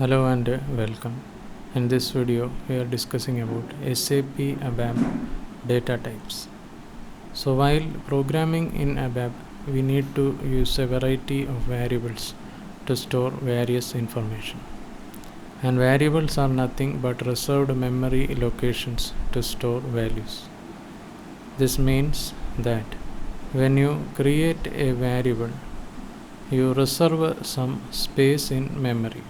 Hello and welcome. In this video, we are discussing about SAP ABAP data types. So while programming in ABAP, we need to use a variety of variables to store various information. And variables are nothing but reserved memory locations to store values. This means that when you create a variable, you reserve some space in memory.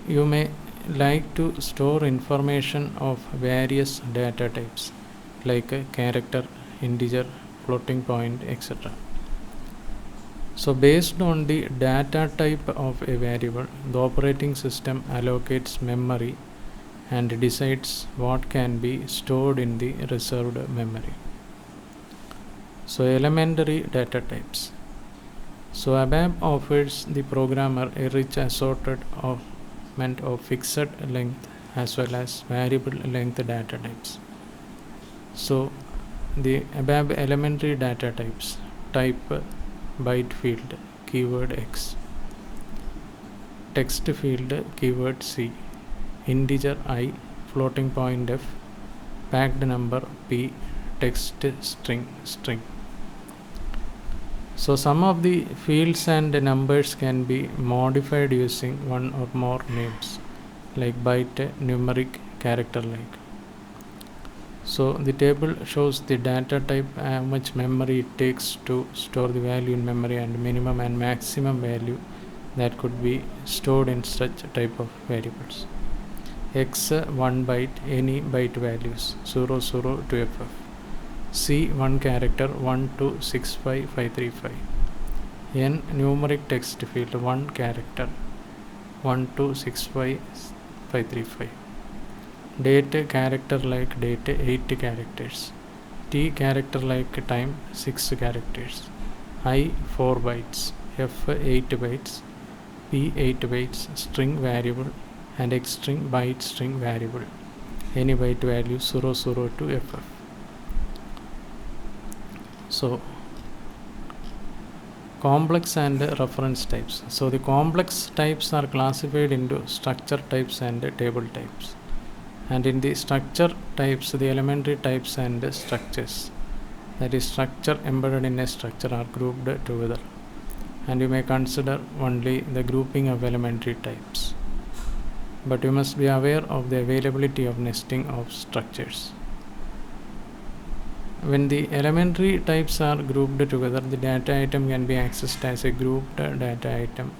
You may like to store information of various data types like a character, integer, floating point, etc. So based on the data type of a variable, the operating system allocates memory and decides what can be stored in the reserved memory. So elementary data types. So ABAP offers the programmer a rich assortment of fixed length as well as variable length data types. So the ABAP elementary data types: type byte field keyword X, text field keyword C, integer I, floating point F, packed number P, text string. So some of the fields and numbers can be modified using one or more names like byte, numeric, character like. So the table shows the data type, how much memory it takes to store the value in memory, and minimum and maximum value that could be stored in such type of variables. X 1 byte, any byte values 00 to FF. C 1 character 1265535. N numeric text field 1 character 1265535. Date character like date 8 characters. T character like time 6 characters. I 4 bytes. F 8 bytes. P 8 bytes string variable, and X string byte string variable. Any byte value 00 to FF. So complex and reference types. So the complex types are classified into structure types and table types. And in the structure types, the elementary types and structures, that is structure embedded in a structure, are grouped together. And you may consider only the grouping of elementary types. But you must be aware of the availability of nesting of structures. When the elementary types are grouped together, the data item can be accessed as a grouped data item,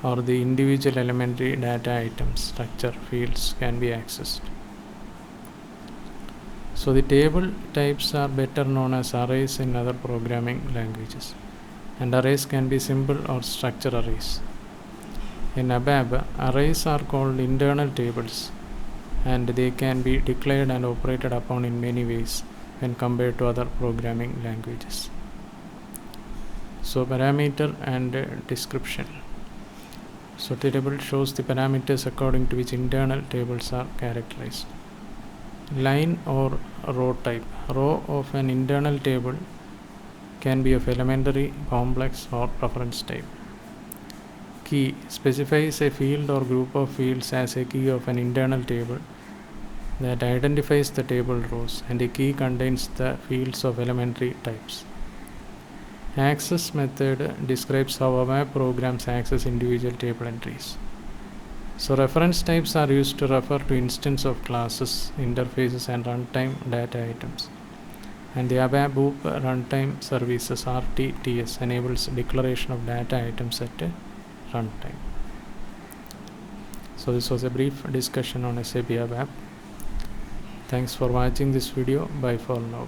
or the individual elementary data items structure fields can be accessed. So the table types are better known as arrays in other programming languages, and arrays can be simple or structure arrays. In ABAP, arrays are called internal tables, and they can be declared and operated upon in many ways when compared to other programming languages. So parameter and description. So the table shows the parameters according to which internal tables are characterized. Line or row type. Row of an internal table can be of elementary, complex, or reference type. Key specifies a field or group of fields as a key of an internal table that identifies the table rows, and a key contains the fields of elementary types. Access method describes how ABAP programs access individual table entries. So reference types are used to refer to instance of classes, interfaces, and runtime data items. And the ABAP Boop runtime services RTTS enables declaration of data items at runtime. So this was a brief discussion on SAP ABAP. Thanks for watching this video. Bye for now.